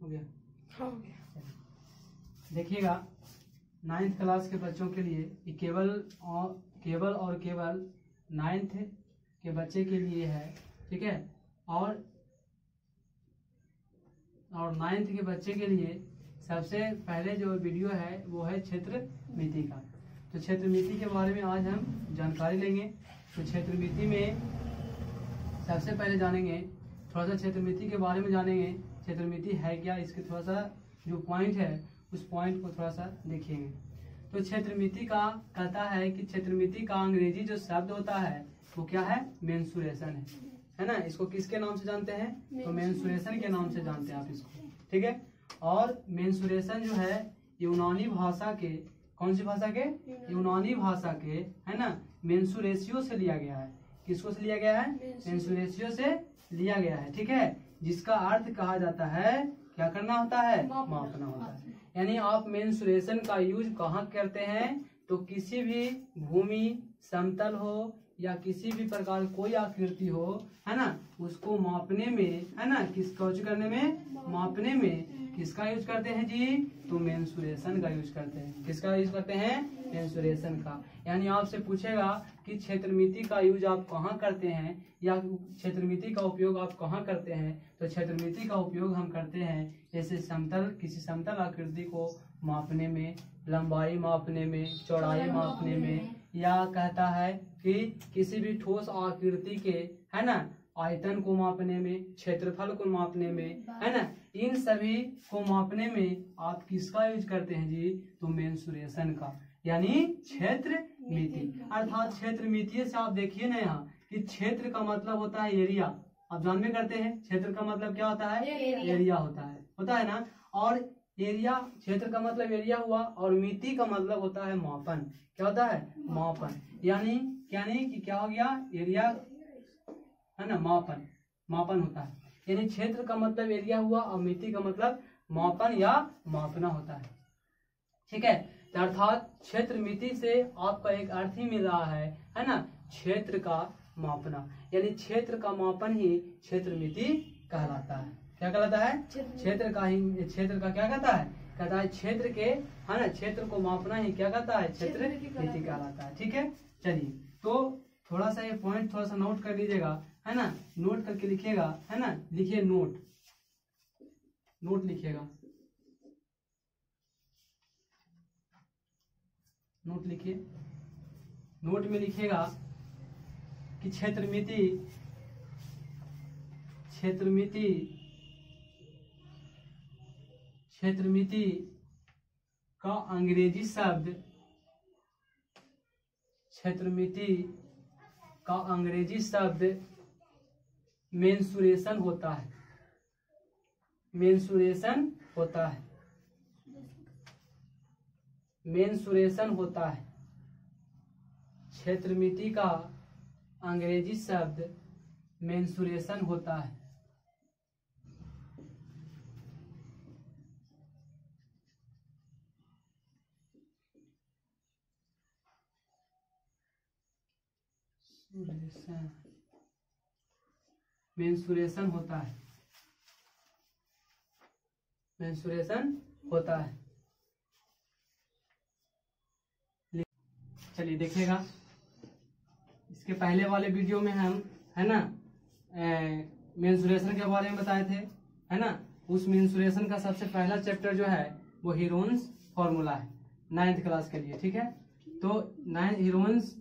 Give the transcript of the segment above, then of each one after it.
गया? हाँ, हो गया। देखिएगा 9th क्लास के बच्चों के लिए केवल और केवल 9th के बच्चे के लिए है, ठीक है। और 9th के बच्चे के लिए सबसे पहले जो वीडियो है वो है क्षेत्र मिति का। तो क्षेत्र मिति के बारे में आज हम जानकारी लेंगे। तो क्षेत्र मिति में सबसे पहले जानेंगे, थोड़ा सा क्षेत्र मिति के बारे में जानेंगे। क्षेत्र मिति है क्या, इसके थोड़ा सा जो पॉइंट है उस पॉइंट को थोड़ा सा देखेंगे। तो क्षेत्र मिति का कहता है कि क्षेत्र मिति का अंग्रेजी जो शब्द होता है वो क्या है, मेंसुरेशन है ना। इसको किसके नाम से जानते हैं, तो मेंसुरेशन के नाम से जानते हैं आप इसको, ठीक है। और मेंसुरेशन जो है यूनानी भाषा के, कौन सी भाषा के, यूनानी भाषा के, है ना, मेंसुरेशियो से लिया गया है। किसको से लिया गया है, मेंसुरेशियो से लिया गया है, ठीक है। जिसका अर्थ कहा जाता है, क्या करना होता है, मापना होता है। यानी आप मेंसुरेशन का यूज कहाँ करते हैं, तो किसी भी भूमि समतल हो या किसी भी प्रकार कोई आकृति हो, है ना, उसको मापने में, है ना, किसका यूज करने में, मापने में किसका यूज करते हैं जी, तो मेंसुरेशन का यूज करते हैं। किसका यूज करते हैं, मेंसुरेशन का। यानी आपसे पूछेगा कि क्षेत्र मिति का यूज आप कहाँ करते हैं या क्षेत्र मिति का उपयोग आप कहाँ करते हैं, तो क्षेत्र मिति का उपयोग हम करते हैं जैसे समतल, किसी समतल आकृति को मापने में, लंबाई मापने में, चौड़ाई मापने में, या कहता है कि किसी भी ठोस आकृति के, है ना, आयतन को मापने में, क्षेत्रफल को मापने में, है ना, इन सभी को मापने में आप किसका यूज करते हैं जी, तो मेंसुरेशन का, यानी क्षेत्र मिति। अर्थात क्षेत्र मिति से आप देखिए ना यहाँ कि क्षेत्र का मतलब होता है एरिया। आप जानते करते हैं क्षेत्र का मतलब क्या होता है, एरिया होता है ना। और एरिया, क्षेत्र का मतलब एरिया हुआ, और मिति का मतलब होता है मापन। क्या होता है, मापन। यानी कि क्या हो गया, एरिया है ना, मापन होता है। यानी क्षेत्र का मतलब एरिया हुआ और मिति का मतलब मापन या मापना होता है, ठीक है। अर्थात क्षेत्र मिति से आपका एक अर्थ ही मिल रहा है ना, क्षेत्र का मापना। यानी क्षेत्र का मापन ही क्षेत्र मिति कहलाता है। क्या कहलाता है, क्षेत्र का क्या कहता है क्षेत्र के, है ना, क्षेत्र को मापना ही क्या कहता है, क्षेत्र मिति कहलाता है, ठीक है। चलिए, तो थोड़ा सा ये पॉइंट थोड़ा सा नोट कर लीजिएगा, है ना, नोट करके लिखिएगा, है ना, लिखिए नोट लिखिएगा, नोट लिखिए। नोट में लिखिएगा कि क्षेत्र मिति का अंग्रेजी शब्द, क्षेत्र मिति का अंग्रेजी शब्द मेंसुरेशन होता है। मेंसुरेशन होता है। क्षेत्र मिति का अंग्रेजी शब्द मेंसुरेशन होता है। मेंसुरेशन होता है। चलिए देखिएगा, इसके पहले वाले वीडियो में हम, है ना, मेंसुरेशन के बारे में बताए थे, है ना। उस मेंसुरेशन का सबसे पहला चैप्टर जो है वो हीरोन्स फॉर्मूला है 9th क्लास के लिए, ठीक है। तो हीरोन्स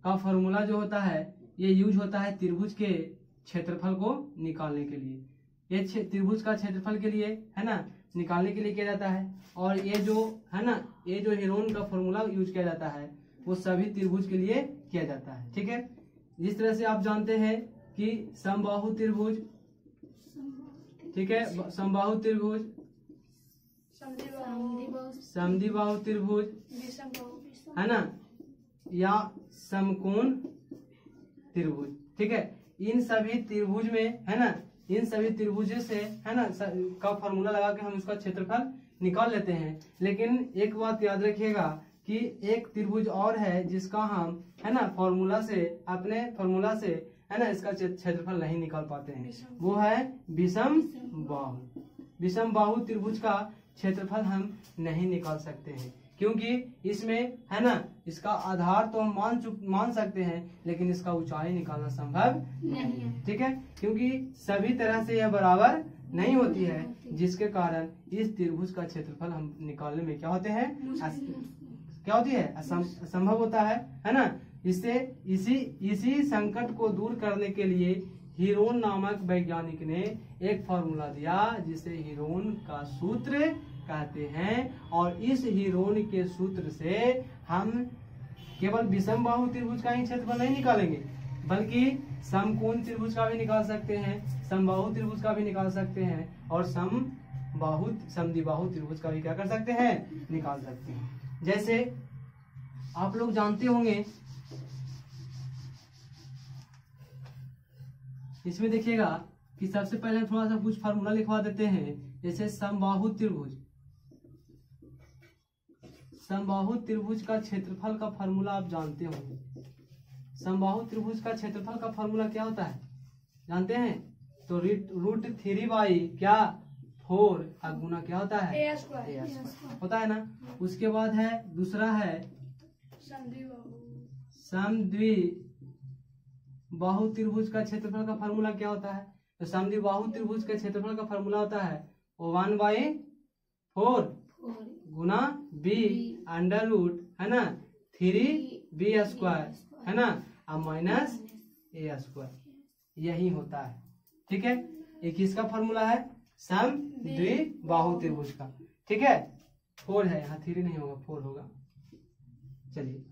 का फॉर्मूला जो होता है ये यूज होता है त्रिभुज के क्षेत्रफल को निकालने के लिए। ये त्रिभुज का क्षेत्रफल के लिए, है ना, निकालने के लिए किया जाता है। और ये जो, है ना, ये जो हीरोन का फॉर्मूला यूज किया जाता है वो सभी त्रिभुज के लिए किया जाता है, ठीक है। जिस तरह से आप जानते हैं कि समबाहु त्रिभुज, ठीक है, समबाहु त्रिभुज, समद्विबाहु त्रिभुज, है ना, या समकोण त्रिभुज, ठीक है। इन सभी त्रिभुज में, है ना, इन सभी त्रिभुजों से, है ना, का फॉर्मूला लगा के हम उसका क्षेत्रफल निकाल लेते हैं। लेकिन एक बात याद रखिएगा कि एक त्रिभुज और है जिसका हम, है ना, अपने फॉर्मूला से, है ना, इसका क्षेत्रफल नहीं निकाल पाते हैं, वो है विषम बाहु। विषम बाहु त्रिभुज का क्षेत्रफल हम नहीं निकाल सकते हैं, क्योंकि इसमें है ना इसका आधार तो हम मान सकते हैं, लेकिन इसका ऊंचाई निकालना संभव नहीं है। ठीक है, क्योंकि सभी तरह से यह बराबर नहीं होती है, जिसके कारण इस त्रिभुज का क्षेत्रफल हम निकालने में क्या होते हैं, क्या होती है, असंभव होता है ना। इससे इसी संकट को दूर करने के लिए हीरोन नामक वैज्ञानिक ने एक फॉर्मूला दिया, जिसे हीरोन का सूत्र कहते हैं। और इस हीरोन के सूत्र से हम केवल विषम बाहु त्रिभुज का ही क्षेत्रफल नहीं निकालेंगे, बल्कि समकोण त्रिभुज का भी निकाल सकते हैं, समबाहु त्रिभुज का भी निकाल सकते हैं, और समद्विबाहु त्रिभुज का भी क्या कर सकते हैं, निकाल सकते हैं। जैसे आप लोग जानते होंगे, इसमें देखिएगा कि सबसे पहले थोड़ा सा कुछ फार्मूला लिखवा देते हैं। जैसे समबाहु त्रिभुज का क्षेत्रफल का फार्मूला आप जानते होंगे। समबाहु त्रिभुज का क्षेत्रफल का फार्मूला क्या होता है, जानते हैं? तो √3 क्या 4 का गुना क्या होता है, a स्क्वायर होता है ना। उसके बाद है दूसरा है समद्विबाहु त्रिभुज का क्षेत्रफल का फार्मूला क्या होता है। तो समद्विबाहु त्रिभुज का क्षेत्रफल का फार्मूला होता है 1/4 गुना b √ है ना 3b स्क्वायर है ना माइनस a स्क्वायर, यही होता है। ठीक है, एक किसका फार्मूला है, समद्विबाहु त्रिभुज का। ठीक है, 4 है यहाँ, 3 नहीं होगा, 4 होगा। चलिए,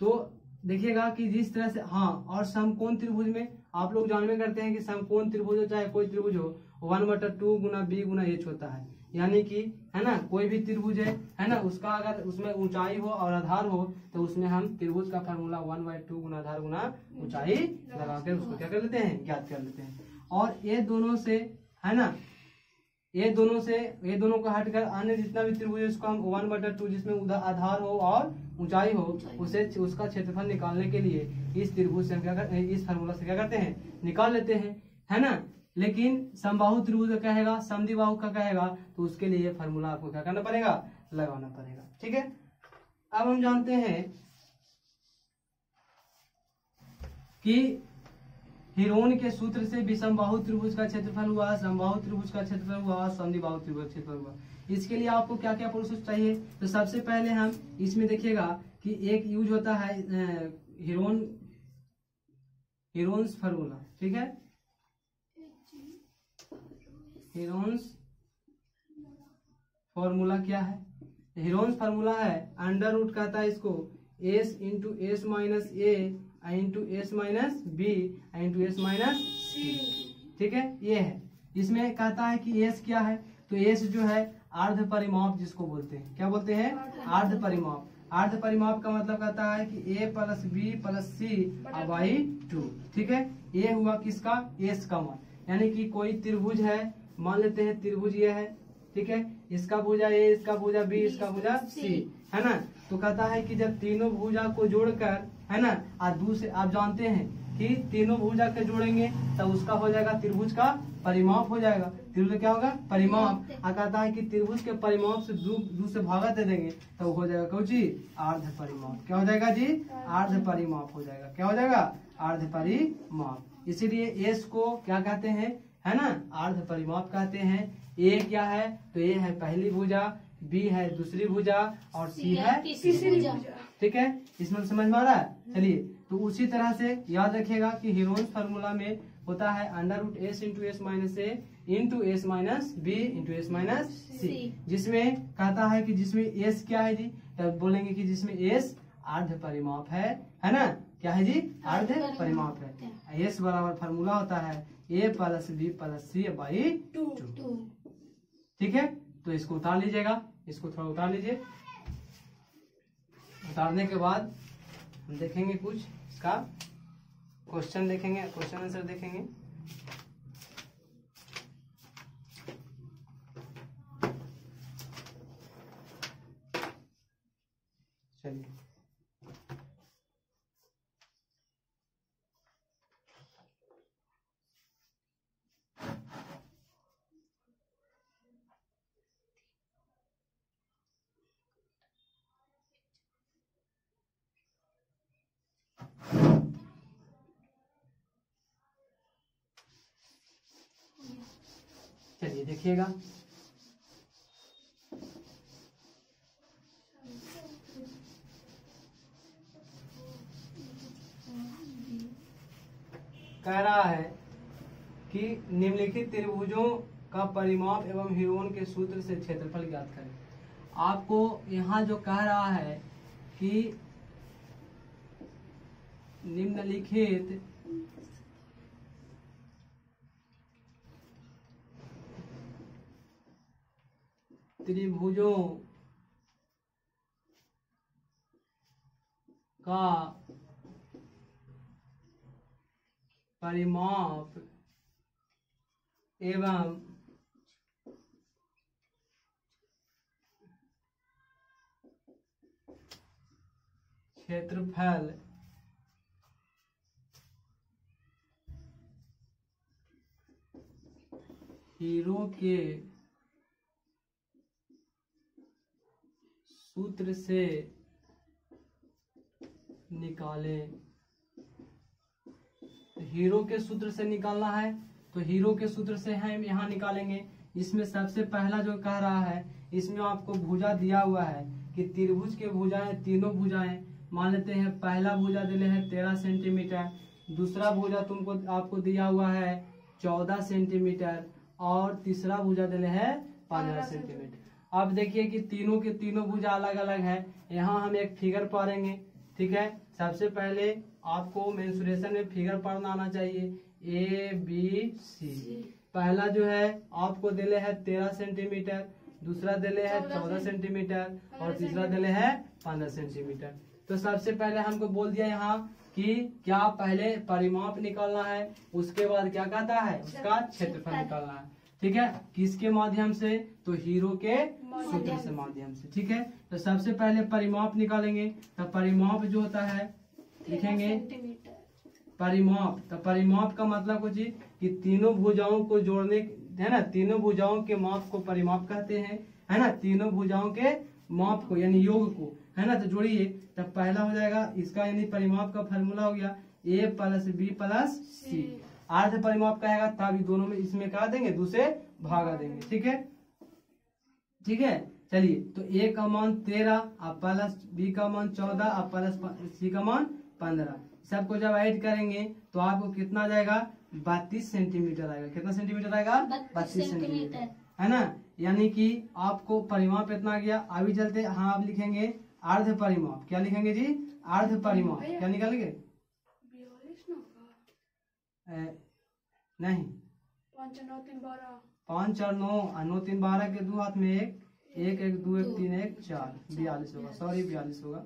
तो देखिएगा कि जिस तरह से हाँ, और समकोण त्रिभुज में आप लोग जानवे करते हैं कि समकोण त्रिभुज हो चाहे कोई त्रिभुज हो 1/2 गुना b गुना h होता है। यानी कि है ना कोई भी त्रिभुज है ना, उसका अगर उसमें ऊंचाई हो और आधार हो, तो उसमें हम त्रिभुज का फार्मूला 1/2 गुना आधार गुना ऊंचाई लगाकर उसको क्या कर लेते हैं, ज्ञात कर लेते हैं। और ये दोनों से है ना, ये दोनों को हटकर अन्य जितना भी त्रिभुज है उसको हम 1/2 जिसमें आधार हो और ऊंचाई हो उसे उसका क्षेत्रफल निकालने के लिए इस त्रिभुज से हम क्या करते हैं, इस फार्मूला से क्या करते हैं, निकाल लेते हैं, है ना। लेकिन समबाहु त्रिभुज का कहेगा, समद्विबाहु का कहेगा, तो उसके लिए ये फार्मूला आपको क्या करना पड़ेगा, लगाना पड़ेगा। ठीक है, अब हम जानते हैं कि हीरोन के सूत्र से विषमबाहु त्रिभुज का क्षेत्रफल हुआ, समबाहु त्रिभुज का क्षेत्रफल हुआ, समद्विबाहु त्रिभुज का क्षेत्रफल हुआ। इसके लिए आपको क्या क्या प्रोसेस चाहिए, तो सबसे पहले हम इसमें देखिएगा कि एक यूज होता है हीरोन्स फार्मूला। ठीक है, हीरोन्स फार्मूला क्या है, हीरोन्स फार्मूला है √ कहता है इसको s × s - a × s - b × s - c। ठीक है, ये है। इसमें कहता है कि s क्या है, तो s जो है अर्ध परिमाप जिसको बोलते हैं, क्या बोलते हैं, अर्ध परिमाप। अर्ध परिमाप का मतलब कहता है कि a + b + c/2। ठीक है, ये हुआ किसका, s का मान। यानी कि कोई त्रिभुज है, मान लेते हैं त्रिभुज ये है, ठीक है, इसका भुजा a, इसका भुजा b, इसका भुजा c, है ना। तो कहता है कि जब तीनों भुजा को जोड़कर है ना, और दूसरे आप जानते हैं कि तीनों भुजा के जोड़ेंगे तब उसका हो जाएगा त्रिभुज का परिमाप हो जाएगा। त्रिभुज क्या होगा, परिमाप। और कहता है कि त्रिभुज के परिमाप से दो से भागा दे देंगे तो हो जाएगा कौन जी, अर्ध परिमाप। क्या हो जाएगा जी, अर्ध परिमाप हो जाएगा। क्या हो जाएगा, अर्ध परिमाप। इसीलिए s को क्या कहते हैं, है ना, अर्ध परिमाप कहते हैं। a क्या है, तो a है पहली भुजा, b है दूसरी भुजा और c है तीसरी भुजा। ठीक है, इसमें समझ में आ रहा है। चलिए, तो उसी तरह से याद रखिएगा कि हीरोन्स फार्मूला में होता है √s × s - a × s - b × s - c, जिसमें कहता है कि जिसमें s क्या है जी, तब बोलेंगे कि जिसमें s अर्ध परिमाप है ना, क्या है जी, अर्ध परिमाप है। s बराबर फार्मूला होता है a + b + c/2। ठीक है, तो इसको उतार लीजिएगा, इसको थोड़ा उतार लीजिए। उतारने के बाद हम देखेंगे कुछ इसका क्वेश्चन देखेंगे, क्वेश्चन आंसर देखेंगे। चलिए, चलिए देखिएगा, कह रहा है कि निम्नलिखित त्रिभुजों का परिमाप एवं हीरोन के सूत्र से क्षेत्रफल ज्ञात करें। आपको यहाँ जो कह रहा है कि निम्नलिखित त्रिभुजों का परिमाप एवं क्षेत्रफल हीरो के सूत्र से निकालें। तो हीरो के सूत्र से निकालना है, तो हीरो के सूत्र से हम यहाँ निकालेंगे। इसमें सबसे पहला जो कह रहा है, इसमें आपको भुजा दिया हुआ है कि त्रिभुज के भुजाएं, तीनों भुजाएं मान लेते हैं। पहला भुजा दिले है 13 सेंटीमीटर, दूसरा भुजा तुमको आपको दिया हुआ है 14 सेंटीमीटर और तीसरा भुजा दिले है 15 सेंटीमीटर। अब देखिए कि तीनों के तीनों भुजा अलग अलग है। यहाँ हम एक फिगर पढ़ेंगे, ठीक है। सबसे पहले आपको मेंसुरेशन में फिगर पढ़ना आना चाहिए। ए बी सी, पहला जो है आपको दिले है 13 सेंटीमीटर, दूसरा दिले है 14 सेंटीमीटर और तीसरा दिले है 15 सेंटीमीटर। तो सबसे पहले हमको बोल दिया यहाँ कि क्या पहले परिमाप निकालना है, उसके बाद क्या कहता है, उसका क्षेत्रफल निकालना है, ठीक है। किसके माध्यम से, तो हीरो के सूत्र से माध्यम से, ठीक है। तो सबसे पहले परिमाप निकालेंगे। तो परिमाप जो होता है लिखेंगे परिमाप। तो परिमाप का मतलब कुछ कि तीनों भुजाओं को जोड़ने, है ना, तीनों भुजाओं के माप को परिमाप कहते हैं, है ना। तीनों भुजाओं के माप को यानी योग को, है ना। तो जोड़िए, तब पहला हो जाएगा इसका यानी परिमाप का फॉर्मूला हो गया a + b + c। अर्ध परिमाप कहेगा तब दोनों में इसमें क्या देंगे, दूसरे भागा देंगे, ठीक है, ठीक है। चलिए, तो a का मान 13 और प्लस b का मान 14 और प्लस c का मान 15, सबको जब ऐड करेंगे तो आपको कितना आ जाएगा, 32 सेंटीमीटर आएगा। कितना सेंटीमीटर आएगा, 32 सेंटीमीटर, है ना। यानी कि आपको परिमाप इतना आ गया। अभी चलते, हाँ आप लिखेंगे अर्ध परिमाप। क्या लिखेंगे जी, अर्ध परिमाप। क्या निकालेंगे, नहीं 5 9 3 12, 5 और 9 और 9 3 12 के दो हाथ में एक, 1 1 2 1 3 1 4, 42 होगा, सॉरी 42 होगा,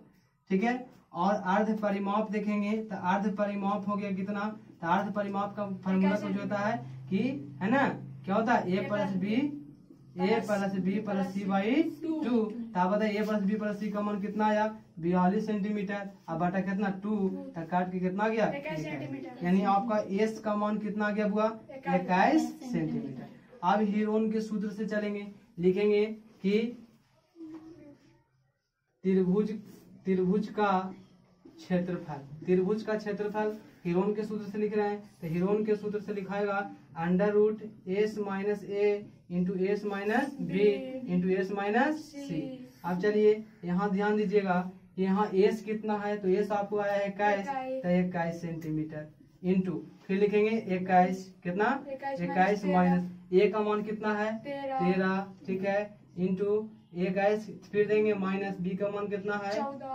ठीक है। और अर्ध परिमाप देखेंगे तो अर्ध परिमाप हो गया कितना, तो अर्ध परिमाप का फॉर्मूला कुछ होता है कि, है ना, क्या होता है a + b + c/2। तब बताइए a + b + c का मान कितना आया, 42 सेंटीमीटर। अब बटा कितना 2, तो काट के कितना आ गया 21 सेंटीमीटर। यानी आपका s का मान कितना आ गया हुआ, 21 सेंटीमीटर। अब हीरोन के सूत्र से चलेंगे, लिखेंगे कि त्रिभुज का क्षेत्रफल, त्रिभुज का क्षेत्रफल हीरोन के सूत्र से लिख रहे हैं। तो हीरोन के सूत्र से लिखाएगा √s - a × s - b × s - c। अब चलिए यहाँ ध्यान दीजिएगा, यहाँ s कितना है, तो s आपको आया है 21, तो 21 सेंटीमीटर इंटू, फिर लिखेंगे 21, कितना 21 माइनस a का मान कितना है 13, ठीक है, इंटू 21, फिर देंगे माइनस b का मान कितना है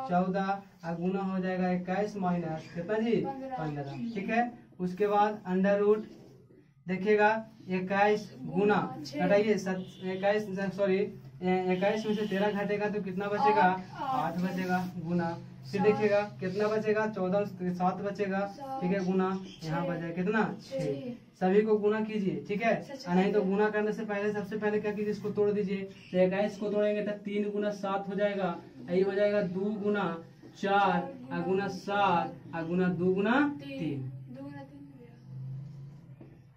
14, गुना हो जाएगा 21 माइनस कितना जी 15, ठीक है। उसके बाद √ देखिएगा 21 गुना घटाइए 21, सॉरी 21 में से 13 घटेगा तो कितना बचेगा 8 बचेगा, गुना, फिर देखिएगा कितना बचेगा 14 से 7 बचेगा, ठीक है, गुना, यहाँ बचेगा कितना 6। सभी को गुना कीजिए, ठीक है, नहीं तो गुना करने से पहले सबसे पहले क्या कीजिए, इसको तोड़ दीजिए। तो 21 को तोड़ेंगे तो 3 गुना 7 हो जाएगा, यही हो जाएगा 2 गुना 4 गुना 7 गुना 2 गुना 3,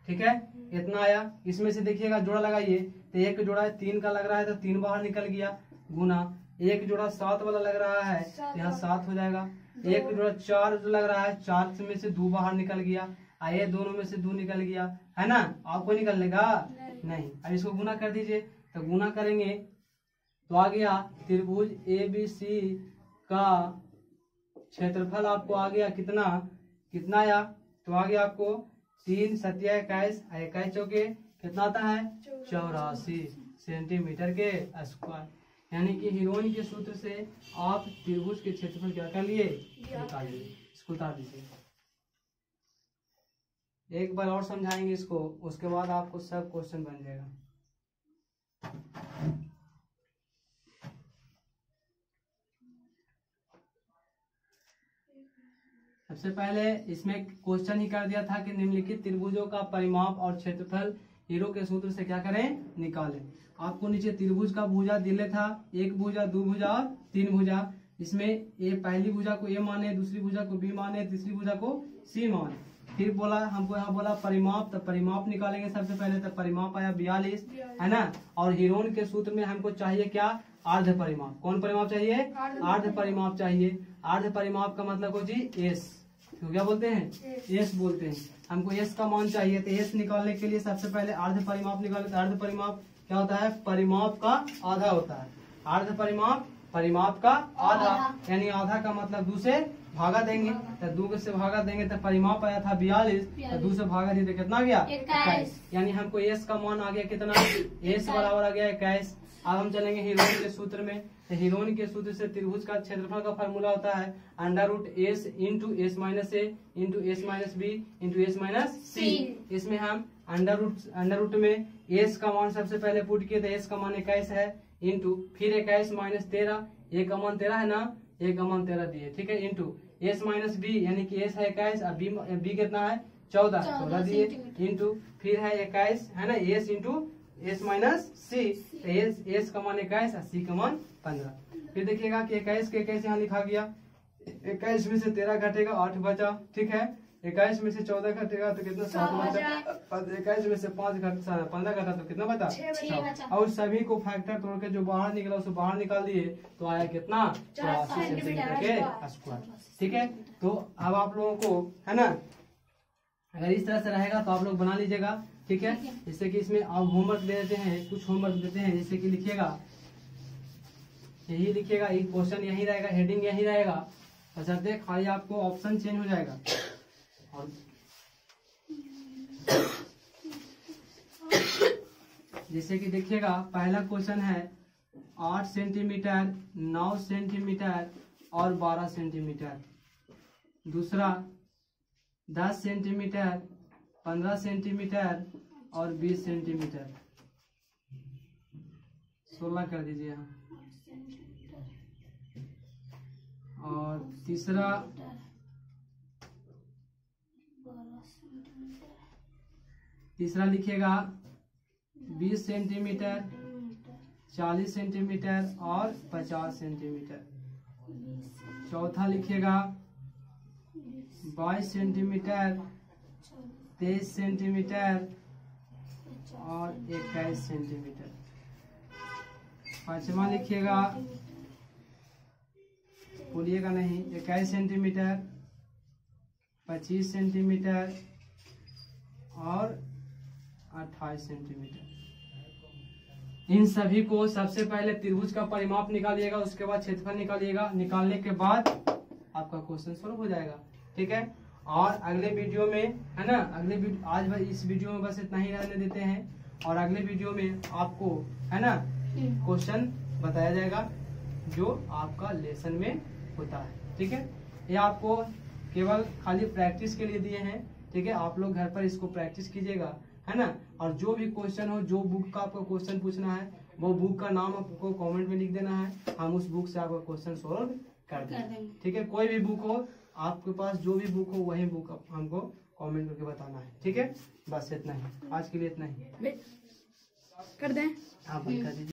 ठीक है, इतना आया। इसमें से देखिएगा जोड़ा लगाइए, तो एक जोड़ा 3 का लग रहा है तो 3 बाहर निकल गया, गुना, एक जोड़ा 7 वाला लग रहा है तो यहाँ 7 हो जाएगा, एक जोड़ा 4 जो लग रहा है 4 में से 2 बाहर निकल गया, ये दोनों में से 2 निकल गया, है ना। आपको निकलने का नहीं। अब इसको गुना कर दीजिए, तो गुना करेंगे तो आ गया त्रिभुज ABC का क्षेत्रफल आपको आ गया कितना आया, तो आ गया आपको 3 सत्या 21, 21 चौके कितना आता है 84 सेंटीमीटर के स्क्वायर। यानी कि हीरोइन के सूत्र से आप त्रिभुज के क्षेत्रफल क्या कर लिए, निकाल लिए। इसको उतार दीजिए। एक बार और समझाएंगे इसको, उसके बाद आपको सब क्वेश्चन बन जाएगा। सबसे पहले इसमें क्वेश्चन ही कर दिया था कि निम्नलिखित त्रिभुजों का परिमाप और क्षेत्रफल हीरो के सूत्र से क्या करें, निकालें। आपको नीचे त्रिभुज का भुजा दिले था, एक भुजा, दो भुजा और तीन भुजा। इसमें ये पहली भुजा को ए माने, दूसरी भुजा को बी माने, तीसरी भुजा को सी माने। फिर बोला हमको यहाँ बोला परिमाप, तो परिमाप निकालेंगे सबसे पहले। तो परिमाप आया 42, है ना। और हीरोइन के सूत्र में हमको चाहिए क्या, अर्ध परिमाप। कौन परिमाप चाहिए, अर्ध परिमाप चाहिए। अर्ध परिमाप का मतलब हो जी एस, तो क्या बोलते हैं, एस बोलते हैं। हमको एस का मान चाहिए, तो एस निकालने के लिए सबसे पहले अर्ध परिमाप निकाले। अर्ध परिमाप क्या होता है, परिमाप का आधा होता है। अर्ध परिमाप परिमाप का आधा, यानी आधा का मतलब 2 से भागा देंगे। तो 2 से भागा देंगे तो परिमाप आया था 42, तो 2 से भागा दिए तो कितना गया 21। यानी हमको एस का मान आ गया कितना, एस बराबर आ गया 21। अब हम चलेंगे हीरोइन के सूत्र में। तो हीरोइन के सूत्र से त्रिभुज का क्षेत्रफल का फॉर्मूला होता है √S into S minus A into S minus B into S minus C. इसमें हम अंडर रूट में S का मान सबसे पहले पुट किए, तो S का मान 21 है, इंटू फिर 21 माइनस 13, A का मान 13 है ना, A का मान 13 दिए, ठीक है, इंटू S माइनस बी, यानी कि S है 21 और B कितना है 14 दिए, इंटू फिर है 21 है ना, S इंटू S माइनस सी। S का मान 21 और C का मान 15। फिर देखिएगा कि 21 के 21 यहाँ लिखा गया, 21 में से 13 घटेगा 8 बचा, ठीक है। 21 में से 14 घटेगा तो कितना 7 बचा। 21 में से 15 घटा तो कितना बचा 6। और सभी को फैक्टर तोड़ के जो बाहर निकला उसको बाहर निकाल दिए, तो आया कितना 84 सेंटीमीटर के स्क्वायर, ठीक है। तो अब आप लोगों को है ना, अगर इस तरह से रहेगा तो आप लोग बना लीजिएगा, ठीक है। जैसे कि इसमें आप होमवर्क दे देते हैं, कुछ होमवर्क देते हैं, जैसे कि लिखिएगा, यही लिखिएगा, ये क्वेश्चन यही रहेगा, हेडिंग यही रहेगा, बशर्ते खाली आपको ऑप्शन चेंज हो जाएगा। और जैसे कि देखिएगा पहला क्वेश्चन है 8 सेंटीमीटर, 9 सेंटीमीटर और 12 सेंटीमीटर। दूसरा 10 सेंटीमीटर, 15 सेंटीमीटर और 20 सेंटीमीटर। 16 कर दीजिए यहाँ। और तीसरा लिखिएगा 20 सेंटीमीटर, 40 सेंटीमीटर और 50 सेंटीमीटर। चौथा लिखिएगा 22 सेंटीमीटर, 23 सेंटीमीटर और 21 सेंटीमीटर। पांचवा लिखिएगा, बोलिएगा नहीं, 21 सेंटीमीटर, 25 सेंटीमीटर और 28 सेंटीमीटर। इन सभी को सबसे पहले त्रिभुज का परिमाप निकालिएगा, उसके बाद क्षेत्रफल निकालिएगा। निकालने के बाद आपका क्वेश्चन सॉल्व हो जाएगा, ठीक है। और अगले वीडियो में है ना, आज इस वीडियो में बस इतना ही रहने देते हैं, और अगले वीडियो में आपको है ना क्वेश्चन बताया जाएगा जो आपका लेसन में होता है, ठीक है। ये आपको केवल खाली प्रैक्टिस के लिए दिए हैं, ठीक है। आप लोग घर पर इसको प्रैक्टिस कीजिएगा, है ना। और जो भी क्वेश्चन हो, जो बुक का आपको क्वेश्चन पूछना है, वो बुक का नाम आपको कमेंट में लिख देना है, हम उस बुक से आपका क्वेश्चन सॉल्व कर देंगे, ठीक है। कोई भी बुक हो आपके पास, जो भी बुक हो वही बुक हमको कमेंट करके बताना है, ठीक है। बस इतना ही, आज के लिए इतना ही कर दें। हाँ, बंद कर दीजिए।